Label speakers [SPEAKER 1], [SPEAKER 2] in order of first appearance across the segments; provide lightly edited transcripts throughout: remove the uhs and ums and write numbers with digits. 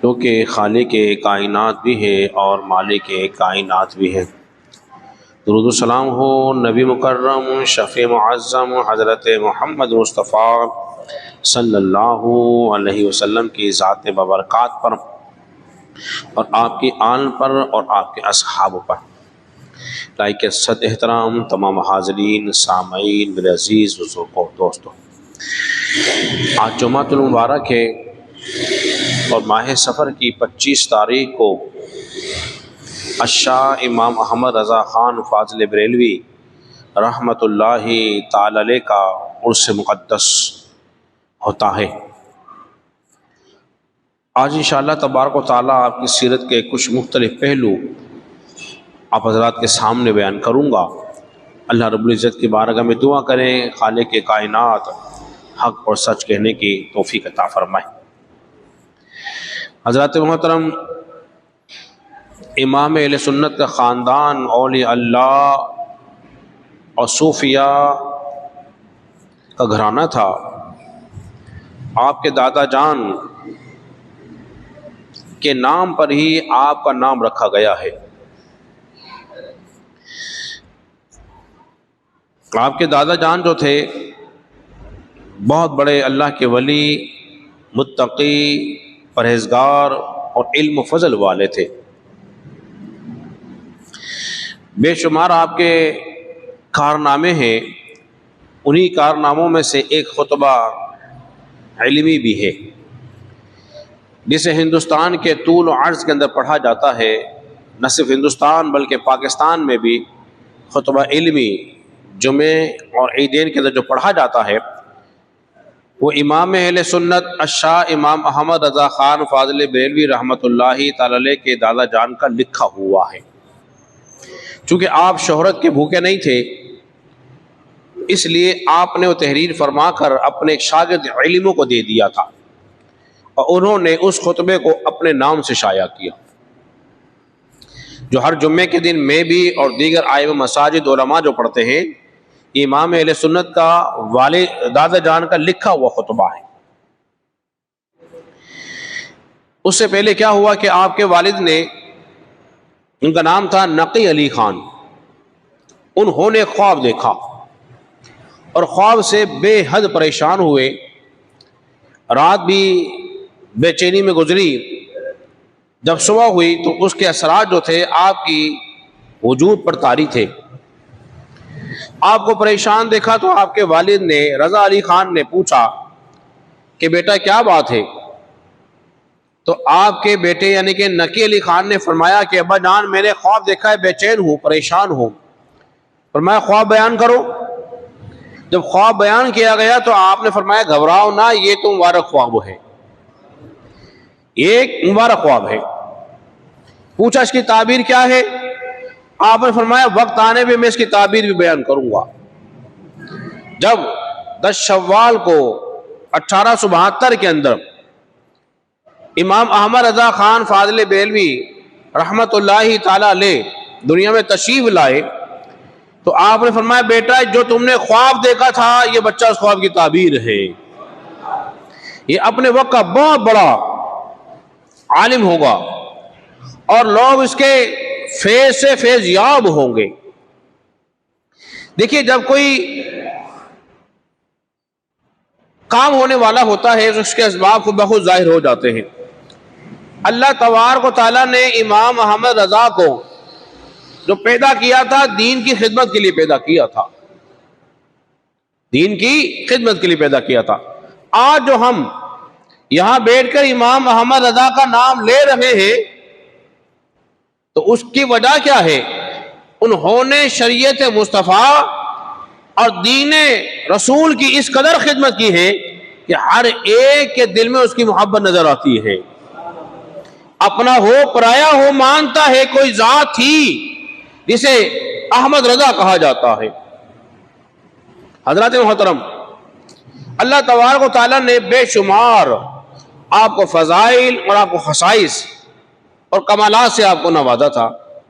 [SPEAKER 1] क्योंकि खालिक कायनात भी है और मालिक कायनात भी है। दुरूद सलाम हो नबी मुकर्रम शफ़ी मुअज़्ज़म हज़रत मोहम्मद मुस्तफ़ा सल्लल्लाहु अलैहि वसल्लम की ज़ात बबरकात पर और आपकी आन पर और आपके असहाब पर। लाइक सद एहतराम तमाम हाज़रीन सामईन मेरे अज़ीज़ बुज़ुर्गों दोस्तों, आज जुमातुल मुबारक है और माह सफ़र की 25 तारीख को अशाह इमाम अहमद रज़ा ख़ान फ़ाज़िल बरेलवी रहमतुल्लाहि ताला अलैह का उर्स मुक़द्दस होता है। आज इंशाअल्लाह तबारक व तआला आपकी सीरत के कुछ मुख्तलिफ़ पहलू आप हज़रात के सामने बयान करूँगा। अल्लाह रब्बुल इज़्ज़त की बारगाह में दुआ करें खालिक के कायनात हक़ और सच कहने की तौफ़ीक़ अता फ़रमाए। हज़रत मोहतरम इमाम अहले सुन्नत का ख़ानदान औलिया अल्लाह और सूफिया का घराना था। आपके दादा जान के नाम पर ही आपका नाम रखा गया है। आपके दादा जान जो थे बहुत बड़े अल्लाह के वली, मुत्तकी, परहेज़गार और इल्म फ़ज़ल वाले थे। बेशुमार आपके कारनामे हैं, उन्हीं कारनामों में से एक खुतबा इल्मी भी है जिसे हिंदुस्तान के तूल और अर्ज़ के अंदर पढ़ा जाता है। न सिर्फ हिंदुस्तान बल्कि पाकिस्तान में भी खुतबा इल्मी जुमे और ईदैन के अंदर जो पढ़ा जाता है वो इमाम अहले सुन्नत अशाह इमाम अहमद रज़ा ख़ान फ़ाज़िल बरेलवी रहमतुल्लाहि ताला अलैह के दादा जान का लिखा हुआ है। चूँकि आप शोहरत के भूखे नहीं थे, इसलिए आपने वो तहरीर फरमा कर अपने एक शागिर्द इल्मों को दे दिया था और उन्होंने उस खुतबे को अपने नाम से शाया किया, जो हर जुम्मे के दिन मैं भी और दीगर आइम मसाजिद उलमा जो पढ़ते हैं। इमाम अहले सुन्नत का वाले दादा जान का लिखा हुआ खुतबा है। उससे पहले क्या हुआ कि आपके वालिद ने, उनका नाम था नकी अली खान, उन्होंने ख्वाब देखा और ख्वाब से बेहद परेशान हुए। रात भी बेचैनी में गुजरी। जब सुबह हुई तो उसके असरात जो थे आपकी वजूद पर तारी थे। आपको परेशान देखा तो आपके वालिद ने, रज़ा अली खान ने पूछा कि बेटा क्या बात है। तो आपके बेटे यानी कि नकी अली खान ने फरमाया कि अब्बा जान मैंने ख्वाब देखा है, बेचैन हूँ, परेशान हूँ। फरमाया ख्वाब बयान करो। जब ख्वाब बयान किया गया तो आपने फरमाया घबराओ ना, ये तो मुबारक ख्वाब है, एक मुबारक ख्वाब है। पूछा इसकी ताबीर क्या है। आपने फरमाया वक्त आने पे मैं इसकी ताबीर भी बयान करूंगा। जब 10 शव्वाल को 1872 के अंदर इमाम अहमद रज़ा ख़ान फ़ाज़िल बरेलवी रहमतुल्लाहि ताला अलैह दुनिया में तशरीफ लाए तो आपने फरमाया बेटा जो तुमने ख्वाब देखा था ये बच्चा उस ख्वाब की ताबीर है, ये अपने वक्त का बहुत बड़ा आलिम होगा और लोग इसके फेज से फेज याब होंगे। देखिए जब कोई काम होने वाला होता है तो उसके असबाब खुद ब खुद जाहिर हो जाते हैं। अल्लाह तबारक व तआला ने इमाम अहमद रज़ा को जो पैदा किया था दीन की खिदमत के लिए पैदा किया था, दीन की खिदमत के लिए पैदा किया था। आज जो हम यहां बैठकर इमाम अहमद रज़ा का नाम ले रहे हैं तो उसकी वजह क्या है। उन्होंने शरीयत मुस्तफ़ा और दीन रसूल की इस कदर खिदमत की है कि हर एक के दिल में उसकी मोहब्बत नजर आती है। अपना हो पराया हो मानता है कोई जात थी जिसे अहमद रज़ा कहा जाता है। हज़रत मोहतरम अल्लाह तबारक व तआला ने बेशुमार आपको फ़ज़ाइल और आपको खसाइस और कमालात से आपको नवाजा था।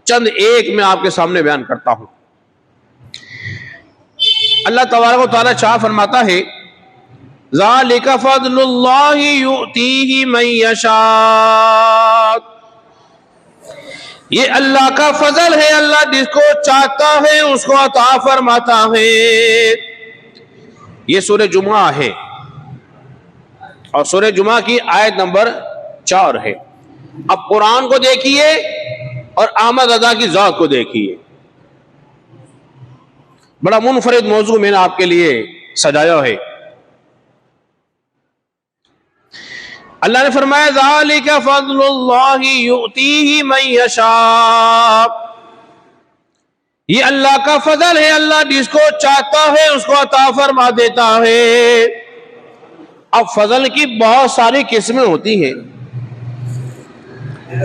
[SPEAKER 1] चंद एक मैं आपके सामने बयान करता हूं। अल्लाह तबारक व तआला चाह फरमाता है ज़ालिका फ़ज़्लुल्लाहि युअतीहि मन यशा, ये अल्लाह का फजल है, अल्लाह जिसको चाहता है उसको अता फरमाता है। ये सूरह जुमा है और सूरह जुमा की आयत नंबर 4 है। अब कुरान को देखिए और अहमद रजा की ज़ात को देखिए। बड़ा मुनफरिद मौजू मैंने आपके लिए सजाया है। अल्लाह ने फरमाया ज़ालिका फ़ज़्लुल्लाहि युअतीहि मन यशा, ये अल्लाह का फजल है, अल्लाह जिसको चाहता है उसको अता फरमा देता है। अब फजल की बहुत सारी किस्में होती हैं,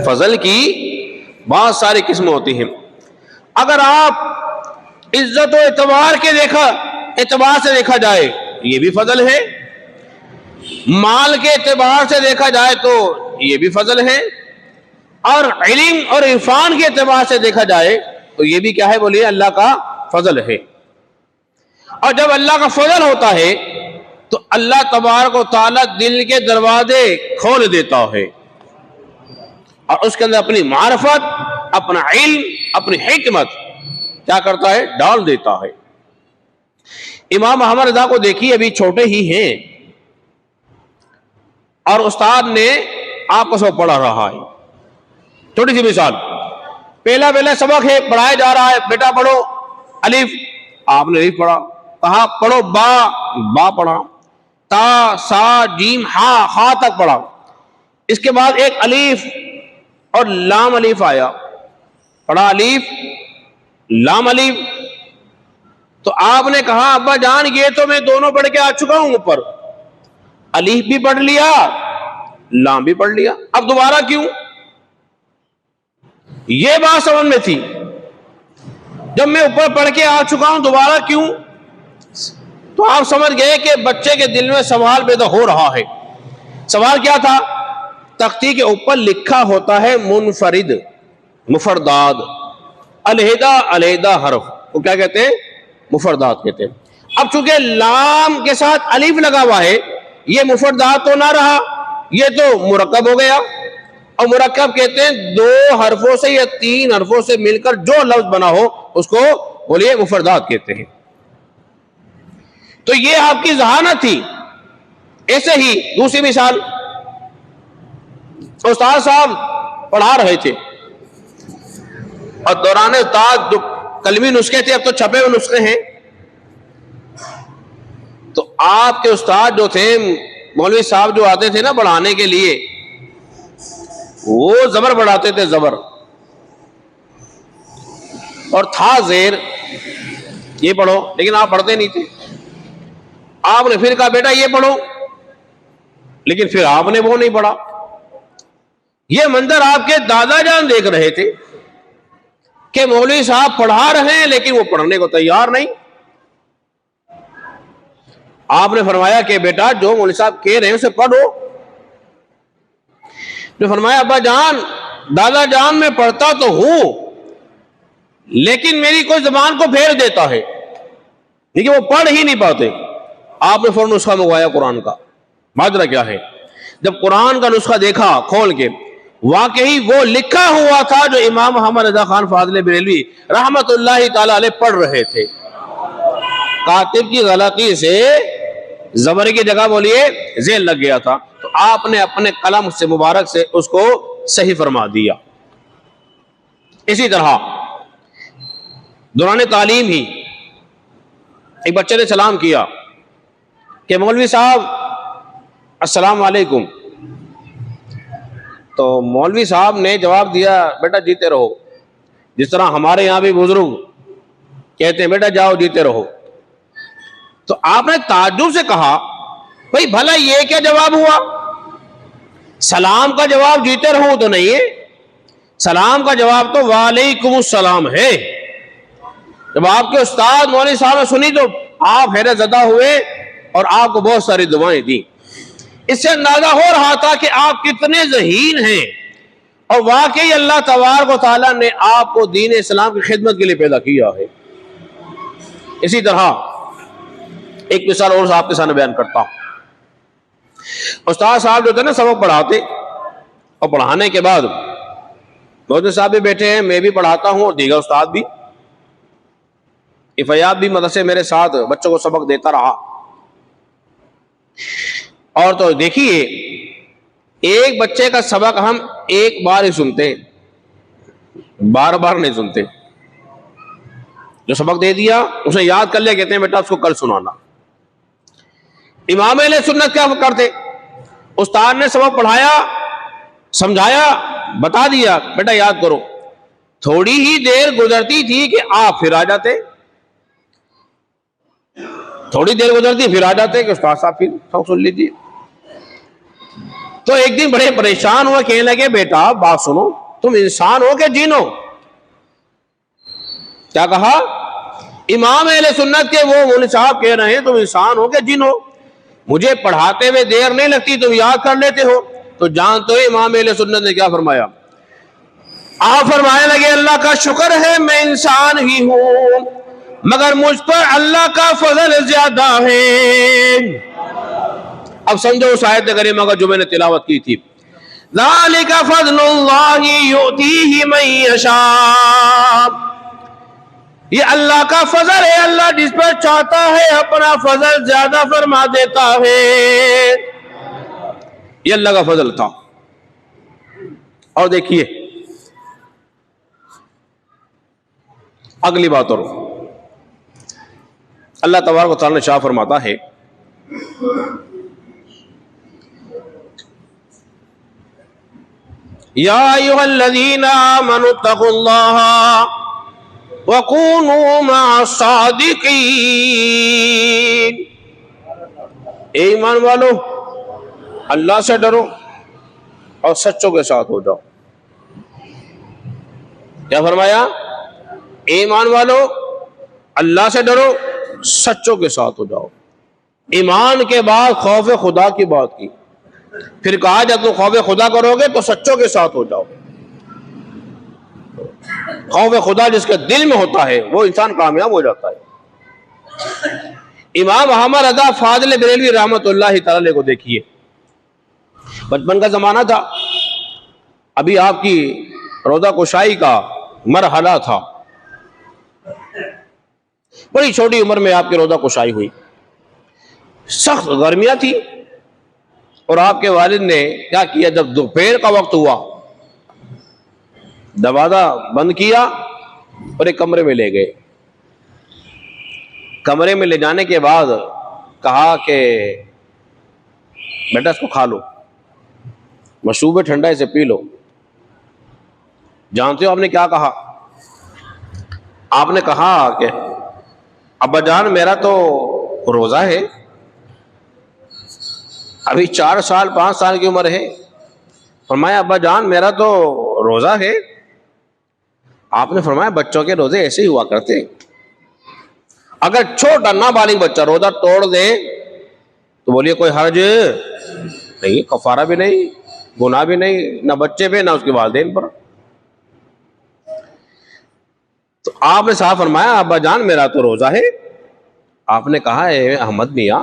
[SPEAKER 1] फजल की बहुत सारी किस्में होती हैं। अगर आप इज्जत और एतबार से देखा जाए ये भी फजल है, माल के एतबार से देखा जाए तो ये भी फजल है, और इल्म और इरफान के एतबार से देखा जाए तो ये भी क्या है, बोलिए अल्लाह का फजल है। और जब अल्लाह का फजल होता है तो अल्लाह तबारक व तआला दिल के दरवाजे खोल देता है और उसके अंदर अपनी मारिफत, अपना इल्म, अपनी हिकमत क्या करता है, डाल देता है। इमाम अहमद रज़ा को देखिए, अभी छोटे ही हैं और उस्ताद ने आपको सब पढ़ा रहा है। छोटी सी मिसाल, पहला सबक है, पढ़ाया जा रहा है, बेटा पढ़ो अलिफ, आपने अलिफ पढ़ा, कहा पढ़ो बा पढ़ा, ता सा जीम हा तक पढ़ा। इसके बाद एक अलिफ और लाम अलिफ आया, पढ़ा अलिफ लाम अलिफ, तो आपने कहा अब्बा जान ये तो मैं दोनों पढ़ के आ चुका हूं, ऊपर अलीफ भी पढ़ लिया, लाम भी पढ़ लिया, अब दोबारा क्यों? ये बात समझ में थी, जब मैं ऊपर पढ़ के आ चुका हूं दोबारा क्यों? तो आप समझ गए कि बच्चे के दिल में सवाल पैदा हो रहा है। सवाल क्या था? तख्ती के ऊपर लिखा होता है मुनफरिद, मुफरदात, अलहदा अलहदा हरफ को क्या कहते हैं? मुफरदात कहते हैं। अब चूंकि लाम के साथ अलिफ लगा हुआ है, ये मुफरदात तो ना रहा, ये तो मुरक्कब हो गया। और मुरक्कब कहते हैं दो हरफों से या तीन हरफों से मिलकर जो लफ्ज बना हो उसको बोलिए मुफरदात कहते हैं। तो ये आपकी ज़हानत थी। ऐसे ही दूसरी मिसाल, उस्ताद साहब पढ़ा रहे थे और दौरान उस्ताद जो कलमी नुस्खे थे अब तो छपे हुए नुस्खे हैं, तो आपके उस्ताद जो थे मौलवी साहब जो आते थे ना पढ़ाने के लिए, वो जबर बढ़ाते थे, जबर, और था जेर ये पढ़ो, लेकिन आप पढ़ते नहीं थे। आपने फिर कहा बेटा ये पढ़ो, लेकिन फिर आपने वो नहीं पढ़ा। ये मंजर आपके दादा जान देख रहे थे कि मौलवी साहब पढ़ा रहे हैं लेकिन वो पढ़ने को तैयार नहीं। आपने फरमाया कि बेटा जो मौलवी साहब कह रहे हैं उसे पढ़ो। ने फरमाया अब्बा जान, दादा जान मैं पढ़ता तो हूं लेकिन मेरी कोई जबान को फेर देता है, लेकिन वो पढ़ ही नहीं पाते। आपने फौरन नुस्खा मंगवाया कुरान का। माजरा क्या है? जब कुरान का नुस्खा देखा खोल के, वाकई वो लिखा हुआ था जो इमाम मोहम्मद रजा खान फाजिल बरेलवी रहमतुल्लाहि ताला अलैह पढ़ रहे थे। कातिब की गलती से जबर की जगह बोलिए जेल लग गया था, तो आपने अपने कलम से मुबारक से उसको सही फरमा दिया। इसी तरह दौरान तालीम ही एक बच्चे ने सलाम किया कि मौलवी साहब अस्सलाम वालेकुम, तो मौलवी साहब ने जवाब दिया बेटा जीते रहो, जिस तरह हमारे यहां भी बुजुर्ग कहते हैं बेटा जाओ जीते रहो। तो आपने ताज्जुब से कहा भाई भला ये क्या जवाब हुआ? सलाम का जवाब जीते रहो तो नहीं है, सलाम का जवाब तो वालेकुम सलाम है। जब आपके उस्ताद मौलवी साहब ने सुनी तो आप हैरत ज़दा हुए और आपको बहुत सारी दुआएं दी। इससे अंदाजा हो रहा था कि आप कितने ज़हीन हैं और वाकई अल्लाह तबारक व तआला ने आपको दीन इस्लाम की खिदमत के लिए पैदा किया है। इसी तरह एक मिसाल और आपके सामने बयान करता हूं। उस्ताद साहब जो थे ना सबक पढ़ाते, और पढ़ाने के बाद मोहद्दिस साहब भी बैठे हैं, मैं भी पढ़ाता हूँ और दीगर उस्ताद भी, इफ़याब भी मदरसे मेरे साथ बच्चों को सबक देता रहा। और तो देखिए, एक बच्चे का सबक हम एक बार ही सुनते हैं, बार बार नहीं सुनते। जो सबक दे दिया उसे याद कर लिया, कहते हैं बेटा उसको कल सुनाना। इमाम अहले सुन्नत क्या करते, उस्ताद ने सबक पढ़ाया, समझाया, बता दिया, बेटा याद करो। थोड़ी ही देर गुजरती थी कि आप फिर आ जाते, थोड़ी देर गुजरती फिर आ जाते कि उस्ताद साहब फिर सबक सुन लीजिए। तो एक दिन बड़े परेशान हुआ, कहने लगे बेटा बात सुनो, तुम इंसान हो कि जिन हो? क्या कहा? इमाम अहले सुन्नत के वो मौलवी साहब कह रहे हैं तुम इंसान हो कि जिन हो? मुझे पढ़ाते हुए देर नहीं लगती, तुम याद कर लेते हो। तो जानते हो इमाम अहले सुन्नत ने क्या फरमाया? आप फरमाने लगे अल्लाह का शुक्र है मैं इंसान ही हूं, मगर मुझ पर अल्लाह का फजल ज्यादा है। अब समझो उस आयत करीमा का जो मैंने तिलावत की थी, ज़ालिका फ़ज़्लुल्लाहि युतीही मन यशा, ये अल्लाह का फजल है, अल्लाह जिस पर चाहता है अपना फजल ज्यादा फरमा देता है। ये अल्लाह का फजल था। और देखिए अगली बात, और अल्लाह तबारक व तआला ने शाह फरमाता है, या अय्युहल्लज़ीना आमनुत्तक़ुल्लाह वकूनू मअस्सादिक़ीन, ए ईमान वालो अल्लाह से डरो और सच्चों के साथ हो जाओ। क्या फरमाया? ईमान वालो अल्लाह से डरो, सच्चों के साथ हो जाओ। ईमान के बाद खौफ खुदा की बात की, फिर कहा जब तुम खौफ खुदा करोगे तो सच्चों के साथ हो जाओ। खौफ खुदा जिसके दिल में होता है वो इंसान कामयाब हो जाता है। इमाम अहमद रज़ा फाज़िल बरेलवी रहमतुल्लाहि तआला अलैह को देखिए, बचपन का जमाना था, अभी आपकी रोज़ा कुशाई का मरहला था, बड़ी छोटी उम्र में आपकी रोज़ा कुशाई हुई, सख्त गर्मियां थी, और आपके वालिद ने क्या किया, जब दोपहर का वक्त हुआ दरवाजा बंद किया और एक कमरे में ले गए। कमरे में ले जाने के बाद कहा कि बेटा इसको खा लो, मशरूब है ठंडा, इसे पी लो। जानते हो आपने क्या कहा? आपने कहा कि अब्बा जान मेरा तो रोजा है, अभी 4 साल 5 साल की उम्र है। फरमाया अब्बा जान मेरा तो रोजा है। आपने फरमाया बच्चों के रोजे ऐसे ही हुआ करते, अगर छोटा नाबालिग बच्चा रोजा तोड़ दे तो बोलिए कोई हर्ज नहीं, कफारा भी नहीं, गुनाह भी नहीं, ना बच्चे पे ना उसके वालिदैन पर। तो आपने साफ फरमाया अब्बा जान मेरा तो रोजा है। आपने कहा है अहमद मियाँ,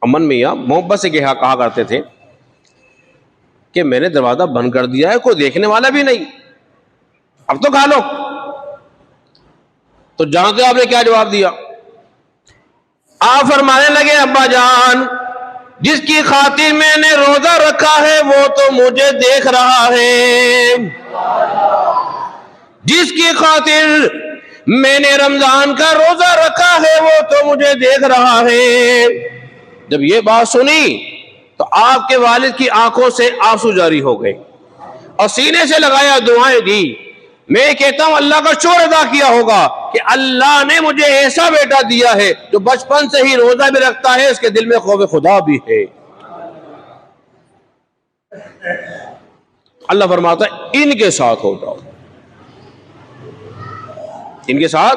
[SPEAKER 1] अमन मियाँ मोहब्बत से कहा करते थे कि मैंने दरवाजा बंद कर दिया है, कोई देखने वाला भी नहीं, अब तो खा लो। तो जानते हो आपने क्या जवाब दिया? आप फरमाने लगे अब्बा जान जिसकी खातिर मैंने रोजा रखा है वो तो मुझे देख रहा है, जिसकी खातिर मैंने रमजान का रोजा रखा है वो तो मुझे देख रहा है। जब ये बात सुनी तो आपके वालिद की आंखों से आंसू जारी हो गए और सीने से लगाया, दुआएं दी। मैं कहता हूं अल्लाह का शुक्र अदा किया होगा कि अल्लाह ने मुझे ऐसा बेटा दिया है जो बचपन से ही रोजा भी रखता है, इसके दिल में खौफ खुदा भी है। अल्लाह फरमाता है इनके साथ हो जाओ, इनके साथ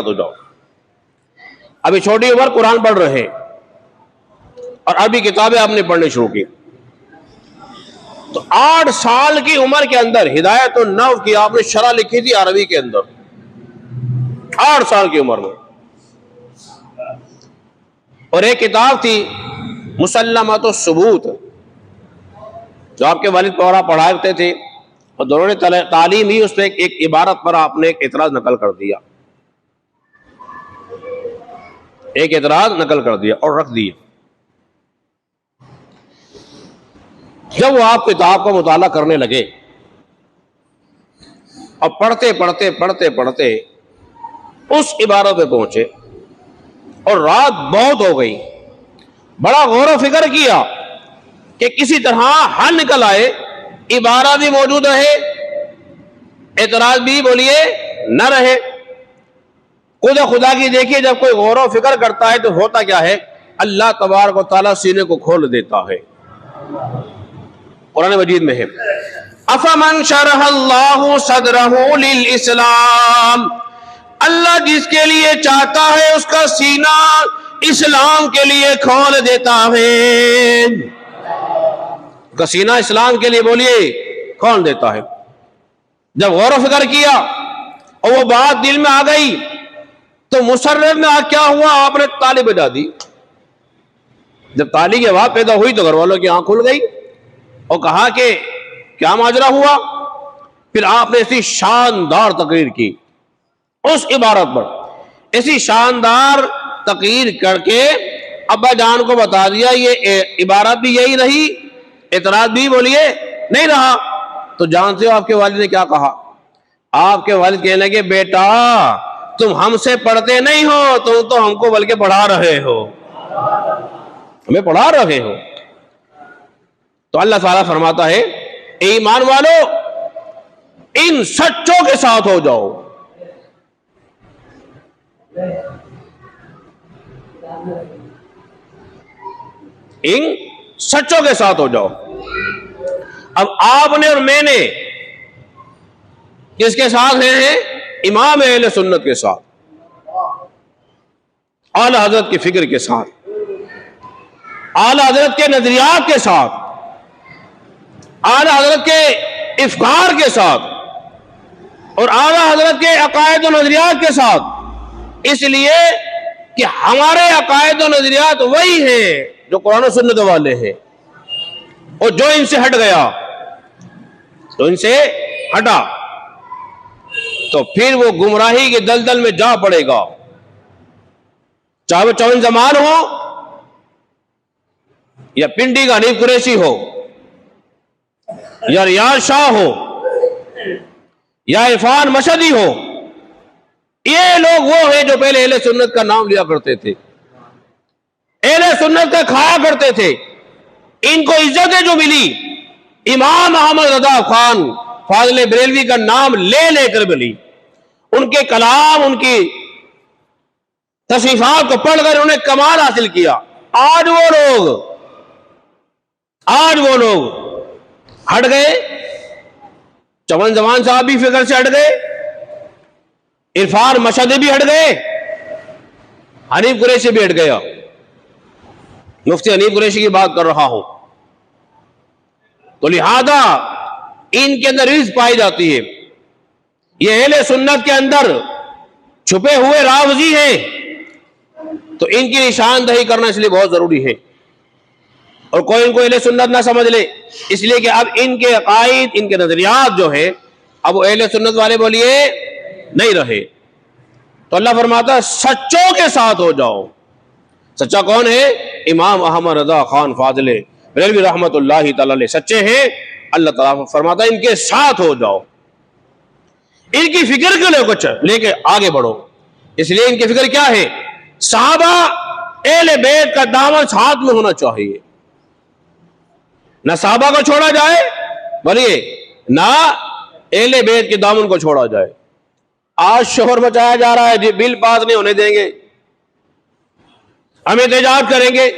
[SPEAKER 1] हो जाओ। अभी छोटी उम्र कुरान पढ़ रहे हैं और अभी किताबें आपने पढ़नी शुरू की, तो 8 साल की उम्र के अंदर हिदायत और नव की आपने शरह लिखी थी अरबी के अंदर, 8 साल की उम्र में। और एक किताब थी मुसल्लमत सुबूत, जो आपके वालिद पढ़ाते थे और दौरान तालीम ही उस पर एक इबारत पर आपने एक एतराज नकल कर दिया, एक एतराज नकल कर दिया और रख दिया। जब वो आप किताब का मुताला करने लगे और पढ़ते पढ़ते पढ़ते पढ़ते उस इबारत पे पहुंचे और रात बहुत हो गई, बड़ा गौर व फिक्र किया कि किसी तरह हल निकल आए, इबारत भी मौजूद रहे, एतराज भी बोलिए न रहे। खुदा की देखिए, जब कोई गौर व फिक्र करता है तो होता क्या है, अल्लाह तबारक व तआला सीने को खोल देता है। कुरान मजीद में है, अफमन शरहल्लाहु सदरहु लिल इस्लाम, अल्लाह जिसके लिए चाहता है उसका सीना इस्लाम के लिए खोल देता है, उसका सीना इस्लाम के लिए बोलिए खोल देता है। जब गौर व फिक्र किया और वो बात दिल में आ गई तो मुसर्रफ में क्या हुआ, आपने ताली बजा दी। जब ताली की आवाज पैदा हुई तो घर वालों की आंख खुल गई और कहा कि क्या माजरा हुआ। फिर आपने ऐसी शानदार तकरीर की उस इबारत पर, ऐसी शानदार तकरीर करके अब्बा जान को बता दिया ये इबारत भी यही रही, एतराज भी बोलिए नहीं रहा। तो जानते हो आपके वालिद ने क्या कहा? आपके वालिद कहने लगे, बेटा तुम हमसे पढ़ते नहीं हो, तुम तो हमको बल्कि पढ़ा रहे हो, हमें पढ़ा रहे हो। तो अल्लाह ताला फरमाता है, ईमान वालो इन सच्चों के साथ हो जाओ। इन सच्चों के साथ हो जाओ। अब आपने और मैंने किसके साथ हैं? इमाम अहले सुन्नत के साथ, आला हजरत की फिक्र के साथ, आला हजरत के नजरियात के साथ, आला हजरत के इफ्कार के साथ और आला हजरत के अकायद और नजरियात के साथ। इसलिए कि हमारे अकायद और नजरियात वही हैं जो कुरान और सुन्नत वाले हैं, और जो इनसे हट गया तो इनसे हटा तो फिर वो गुमराही के दलदल में जा पड़ेगा। चाहे वो चौन जमान हो या पिंडी का हनीफ कुरैशी हो या रियाज शाह हो या इरफान मशदी हो, ये लोग वो हैं जो पहले अहले सुन्नत का नाम लिया करते थे, अहले सुन्नत का खाया करते थे। इनको इज्जतें जो मिली इमाम अहमद रजा खान फाजिल बरेलवी का नाम ले लेकर मिली, उनके कलाम उनकी तशरीफात को पढ़कर उन्हें कमाल हासिल किया। आज वो लोग हट गए, चमन जमान साहब भी फिक्र से हट गए, इरफान मशदी भी हट गए, हनीफ कुरैशी भी हट गया। मुफ्ती हनीफ कुरैशी की बात कर रहा हूं। तो लिहाजा इनके अंदर रिज़्क़ पाई जाती है। ये अहले सुन्नत के अंदर छुपे हुए रावजी हैं, तो इनकी निशानदही करना इसलिए बहुत जरूरी है। और कोई इनको अहले सुन्नत ना समझ ले, इसलिए कि अब इनके अकायद इनके नजरियात जो है अब वो अहले सुन्नत वाले बोलिए नहीं रहे। तो अल्लाह फरमाता है सच्चों के साथ हो जाओ। सच्चा कौन है? इमाम अहमद रजा खान फाजिल बरेलवी रहमतुल्लाहि तआला अलैह सच्चे हैं। अल्लाह ताला फरमाता है इनके साथ हो जाओ, इनकी फिक्र के लिए कुछ लेके आगे बढ़ो। इसलिए इनकी फिक्र क्या है? सहाबा अहले बैत का दामन हाथ में होना चाहिए, ना सहाबा को छोड़ा जाए, बोलिए ना अहले बैत के दामन को छोड़ा जाए। आज शोर मचाया जा रहा है जी बिल पास नहीं होने देंगे, हम एहतजाज करेंगे।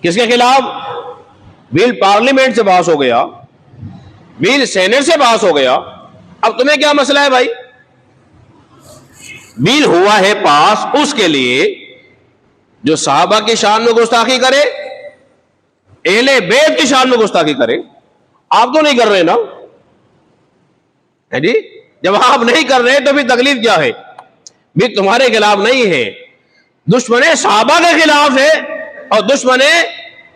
[SPEAKER 1] किसके खिलाफ? बिल पार्लियामेंट से पास हो गया, बिल सेनेट से पास हो गया, अब तुम्हें क्या मसला है भाई? बिल हुआ है पास उसके लिए जो सहाबा की शान में गुस्ताखी करे, अहले बैत की शान में गुस्ताखी करे। आप तो नहीं कर रहे ना, है जी? जब आप नहीं कर रहे तो फिर तकलीफ क्या है? भी तुम्हारे खिलाफ नहीं है, दुश्मने सहाबा के खिलाफ है और दुश्मने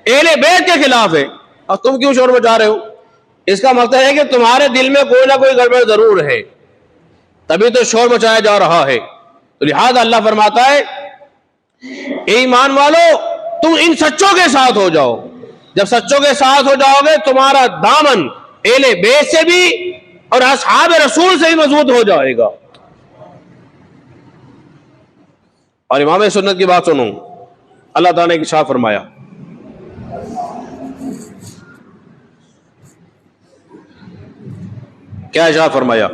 [SPEAKER 1] एहले बैत के खिलाफ है, और तुम क्यों शोर मचा रहे हो? इसका मतलब है कि तुम्हारे दिल में कोई ना कोई गड़बड़ जरूर है, तभी तो शोर मचाया जा रहा है। तो लिहाजा अल्लाह फरमाता है, ईमान वालो तुम इन सच्चों के साथ हो जाओ। जब सच्चों के साथ हो जाओगे तुम्हारा दामन एहले बैत से भी और असहाब रसूल से भी मजबूत हो जाएगा। और इमाम सुन्नत की बात सुनो, अल्लाह ताला ने इरशाद फरमाया, क्या इरशाद फरमाया?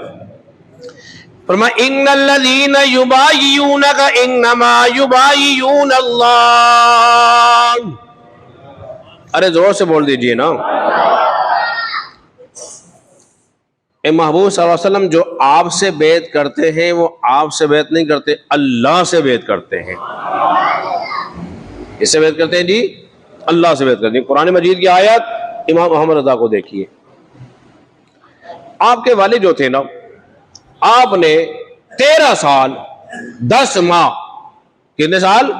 [SPEAKER 1] फरमाया इन्नल्लज़ीना युबाय्यूनका इन्नमा युबाय्यून अल्लाह। अरे जोर से बोल दीजिए ना। ए महबूब सल्लल्लाहु अलैहि वसल्लम जो आपसे बैत करते हैं वो आपसे बैत नहीं करते, अल्लाह से बैत करते हैं। इससे बैत करते हैं जी, अल्लाह से बैत करते हैं। कुरान मजीद की आयत इमाम अहमद रज़ा को देखिए। आपके वालिद जो थे ना, आपने 13 साल 10 माह, कितने साल?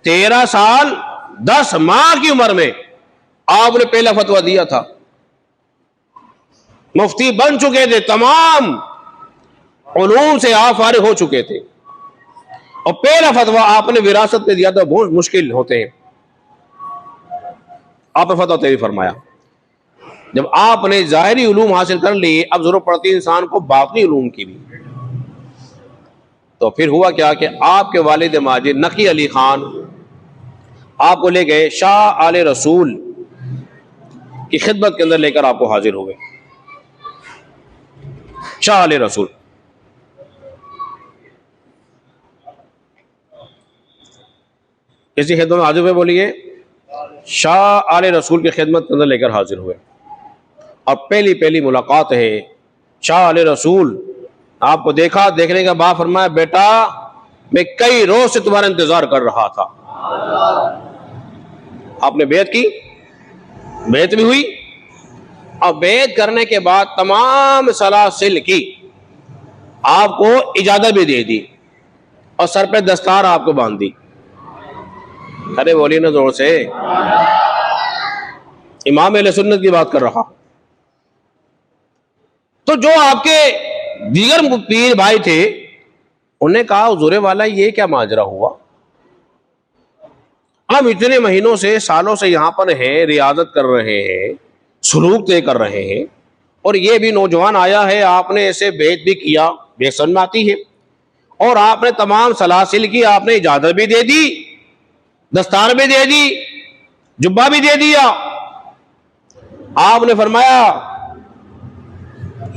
[SPEAKER 1] 13 साल 10 माह की उम्र में आपने पहला फतवा दिया था। मुफ्ती बन चुके थे, तमाम उलूम से आप फारिग हो चुके थे, और पहला फतवा आपने विरासत में दिया था। बहुत मुश्किल होते हैं। आपने फतवा तेरी फरमाया। जब आपने ज़ाहिरी उलूम हासिल कर लिए, अब जरूरत पड़ती है इंसान को बाकी उलूम की भी। तो फिर हुआ क्या कि आपके वालिद माजिद नकी अली खान आपको ले गए, शाह आले रसूल की खिदमत के अंदर लेकर आपको हाजिर हो गए। शाह आले रसूल, किसी खिदमत में हाजिर हुए? बोलिए। शाह आले रसूल की खिदमत के अंदर लेकर हाजिर हुए, और पहली पहली मुलाकात है। शाह आले रसूल आपको देखा, देखने के बाद फरमाया, बेटा मैं कई रोज से तुम्हारा इंतजार कर रहा था। आपने बैत की, बैत भी हुई, और बैत करने के बाद तमाम सलासिल की आपको इजाजत भी दे दी, और सर पे दस्तार आपको बांध दी। अरे बोलिए ना जोर से। इमाम अहले सुन्नत की बात कर रहा। तो जो आपके दीगर पीर भाई थे, उन्हें कहा, हुजूर वाला ये क्या माजरा हुआ? हम इतने महीनों से, सालों से यहां पर हैं, रियादत कर रहे हैं, सुलूक तय कर रहे हैं, और ये भी नौजवान आया है, आपने ऐसे बैत भी किया, बेसन में आती है, और आपने तमाम सलासिल की, आपने इजाजत भी दे दी, दस्तार भी दे दी, जुब्बा भी दे दिया। आपने फरमाया,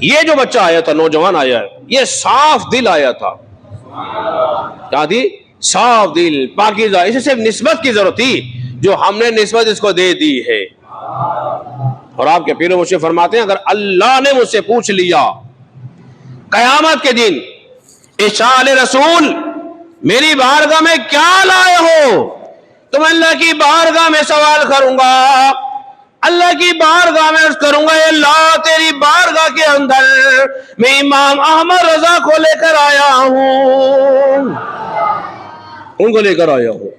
[SPEAKER 1] ये जो बच्चा आया था, नौजवान आया है, ये साफ दिल आया था। क्या थी? साफ दिल, पाकीज़ा। इसे सिर्फ निस्बत की जरूरत थी, जो हमने निस्बत इसको दे दी है। और आपके पीर मुझसे फरमाते हैं, अगर अल्लाह ने मुझसे पूछ लिया कयामत के दिन, शाह रसूल मेरी बारगाह में क्या लाए हो, तो मैं अल्लाह की बारगाह में सवाल करूंगा, अल्लाह की बारगाह में अर्ज करूंगा, अल्लाह तेरी बारगाह के अंदर मैं इमाम अहमद रजा को लेकर आया हूं, उनको लेकर आया हूं,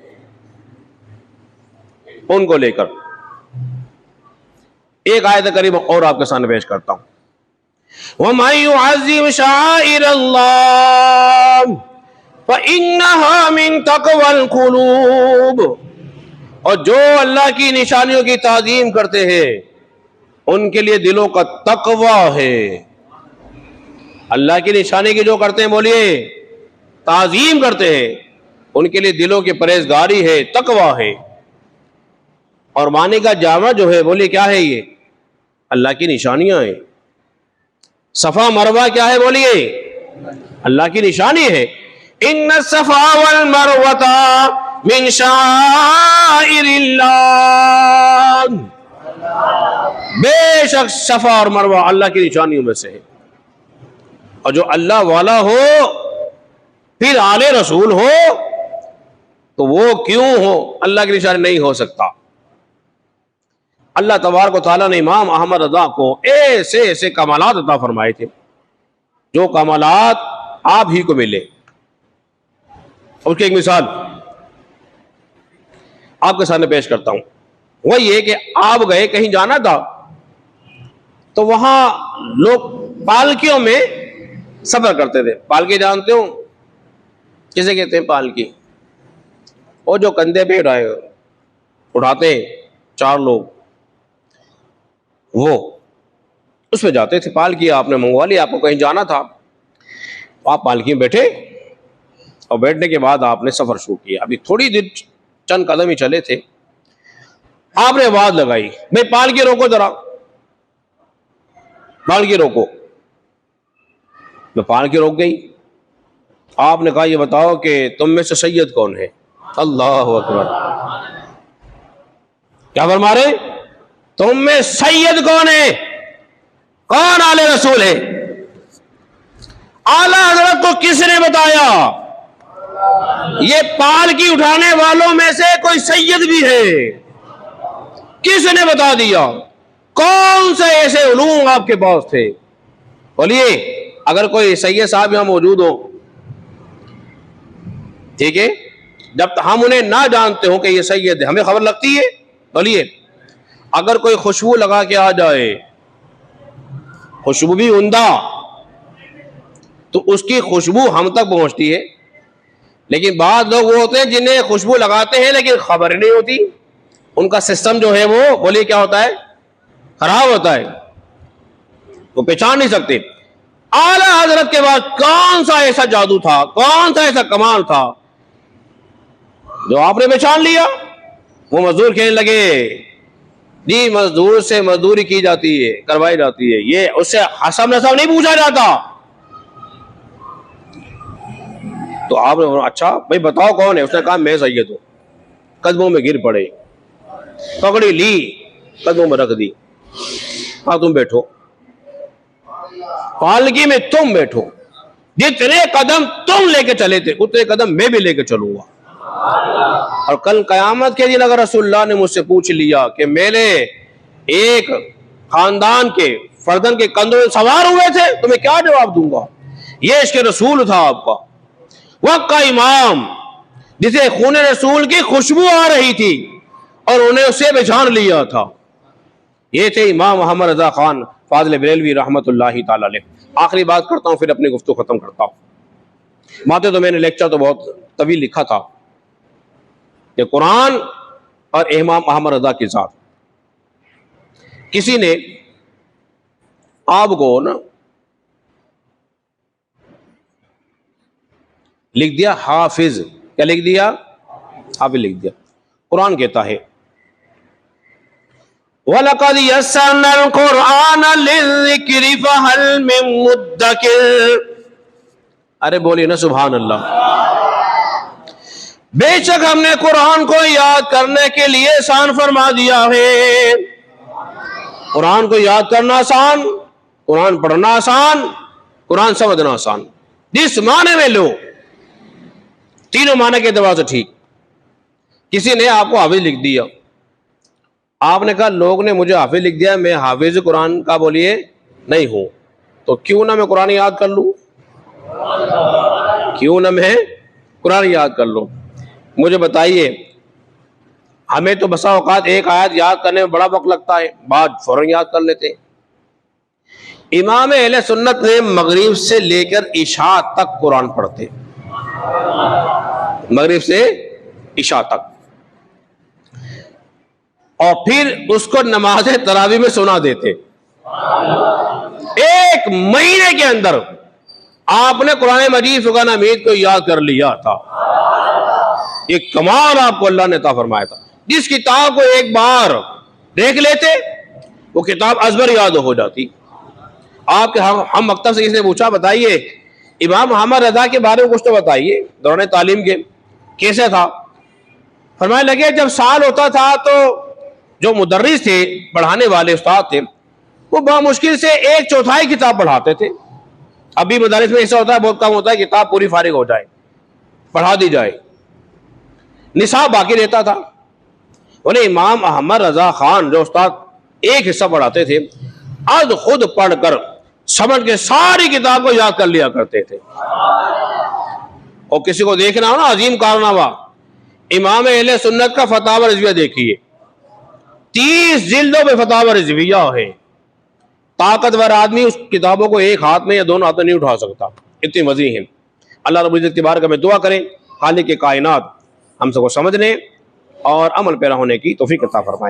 [SPEAKER 1] उनको लेकर। एक आयत करीब और आपके सामने पेश करता हूं। वमन युअज़्ज़िम शाइरल्लाह फइन्नहा मिन तक़वल क़ुलूब। और जो अल्लाह की निशानियों की ताज़ीम करते हैं, उनके लिए दिलों का तकवा है। अल्लाह की निशानी की जो करते हैं, बोलिए, ताज़ीम करते हैं, उनके लिए दिलों की परहेजगारी है, तकवा है। और मानी का जामा जो है, बोलिए क्या है? ये अल्लाह की निशानियां हैं। सफा मरवा क्या है? बोलिए, अल्लाह की निशानी है। इन्न सफा वल मरवता मिन शाइरिल्लाह। बेशक सफा और मरवा अल्लाह की निशानियों में से है। और जो अल्लाह वाला हो, फिर आले रसूल हो, तो वो क्यों हो अल्लाह की निशानी नहीं हो सकता। अल्लाह तबारक व तआला ने इमाम अहमद रज़ा को ऐसे ऐसे कमालात अता फरमाए थे, जो कमालात आप ही को मिले। उसकी एक मिसाल आपके सामने पेश करता हूं। वही है कि आप गए, कहीं जाना था, तो वहां लोग पालकियों में सफर करते थे। पालकी जानते हो किसे कहते हैं? पालकी, वो जो कंधे पे उठाते चार लोग, वो उसमें जाते थे। पालकी आपने मंगवा लिया, आपको कहीं जाना था, आप पालकी में बैठे और बैठने के बाद आपने सफर शुरू किया। अभी थोड़ी देर, चंद कदम ही चले थे, आपने आवाज लगाई, भाई पालकी रोको जरा, पालकी रोको। मैं पालकी रोक गई। आपने कहा ये बताओ कि तुम में से सैयद कौन है? अल्लाह अकबर। क्या फरमा रहे? तुम में सैयद कौन है? कौन आले रसूल है? आला हजरत को किसने बताया? ये पालकी उठाने वालों में से कोई सैयद भी है? किसने बता दिया? कौन से ऐसे उलूम आपके पास थे? बोलिए, अगर कोई सैयद साहब यहां मौजूद हो, ठीक है, जब हम उन्हें ना जानते हो कि ये सैयद है, हमें खबर लगती है? बोलिए, अगर कोई खुशबू लगा के आ जाए, खुशबू भी उम्दा, तो उसकी खुशबू हम तक पहुंचती है। लेकिन बाद लोग वो होते हैं जिन्हें खुशबू लगाते हैं लेकिन खबर नहीं होती, उनका सिस्टम जो है वो, बोलिए क्या होता है? खराब होता है, वो पहचान नहीं सकते। आला हजरत के बाद कौन सा ऐसा जादू था, कौन सा ऐसा कमाल था जो आपने पहचान लिया? वो मजदूर कहने लगे, जी मजदूर से मजदूरी की जाती है, करवाई जाती है, ये उससे हसब नसब नहीं पूछा जाता। तो आपने, अच्छा भाई बताओ कौन है? उसने कहा मैं सैयद हूं। कदमों में गिर पड़े, पकड़ी ली, कदमों में रख दी। हाँ तुम बैठो, पालकी में तुम बैठो, जितने कदम तुम लेके चले थे उतने कदम मैं भी लेके चलूंगा। और कल कयामत के दिन अगर रसूलुल्लाह ने मुझसे पूछ लिया कि मेरे एक खानदान के फर्जन के कंधों में सवार हुए थे, तो मैं क्या जवाब दूंगा? ये इश्क़ रसूल था आपका, वक्त का इमाम, जिसे खून रसूल की खुशबू आ रही थी और उन्हें उससे पहचान लिया था। ये थे इमाम मोहम्मद रजा खान फाजिल बरेलवी रहमतुल्लाहि ताला अलैह। आखिरी बात करता हूँ, फिर अपनी गुफ्तगू खत्म करता हूँ। बातें तो मैंने लेक्चर तो बहुत तवील लिखा था कि कुरान और इमाम मोहम्मद रजा के साथ किसी ने आपको ना लिख दिया हाफिज। क्या लिख दिया? हाफिज लिख दिया। कुरान कहता है वलक़द यस्सरनल कुरआन लिज़्ज़िक्रि फ़हल मिन मुद्दकिर। अरे बोलिए ना सुभान अल्लाह। बेशक हमने कुरान को याद करने के लिए आसान फरमा दिया है। कुरान को याद करना आसान, कुरान पढ़ना आसान, कुरान समझना आसान। जिस माने में लो, तीनों माने के एतबार से ठीक। किसी ने आपको हाफिज लिख दिया, आपने कहा लोग ने मुझे हाफिज लिख दिया, मैं हाफिज कुरान का बोलिए नहीं हूं, तो क्यों ना मैं कुरान याद कर लूं? क्यों ना मैं कुरान याद कर लूं? मुझे बताइए, हमें तो बसा औकात एक आयत याद करने में बड़ा वक्त लगता है, बाद फौरन याद कर लेते हैं। इमाम अहले सुन्नत ने मगरिब से लेकर इशा तक कुरान पढ़ते, मगरिब से इशा तक, और फिर उसको नमाज तरावी में सुना देते। एक महीने के अंदर आपने कुरान मजीद फुरकान हमीद को याद कर लिया था। ये कमाल आपको अल्लाह ने अता फरमाया था। जिस किताब को एक बार देख लेते वो किताब अजबर याद हो जाती। आपके हम मकतब से किसी ने पूछा, बताइए इमाम मोहम्मद रजा के बारे में कुछ तो बताइए, दौरान तालीम के कैसे था? फरमाने लगे जब साल होता था तो जो मुदर्रिस थे, पढ़ाने वाले उस्ताद थे, वो बहुत मुश्किल से 1/4 किताब पढ़ाते थे। अभी मदारिस में ऐसा होता है, बहुत कम होता है किताब पूरी फारिग हो जाए, पढ़ा दी जाए, निसाब बाकी रहता था। बोले इमाम अहमद रजा खान जो उस्ताद एक हिस्सा पढ़ाते थे, आज खुद पढ़कर समझ के सारी किताब को याद कर लिया करते थे। और किसी को देखना हो ना अजीम कारनामा, इमाम अहले सुन्नत का फतावा रज़विया देखिए, 30 जिल्दों में फतावा रिजविया है। ताकतवर आदमी उस किताबों को एक हाथ में या दोनों हाथ में नहीं उठा सकता, इतनी वज़ी है। अल्लाह रब्बुल इज्जत तिबारक में दुआ करें खालिक कायनात हम सबको समझने और अमल पैरा होने की तौफीक अता फरमाए।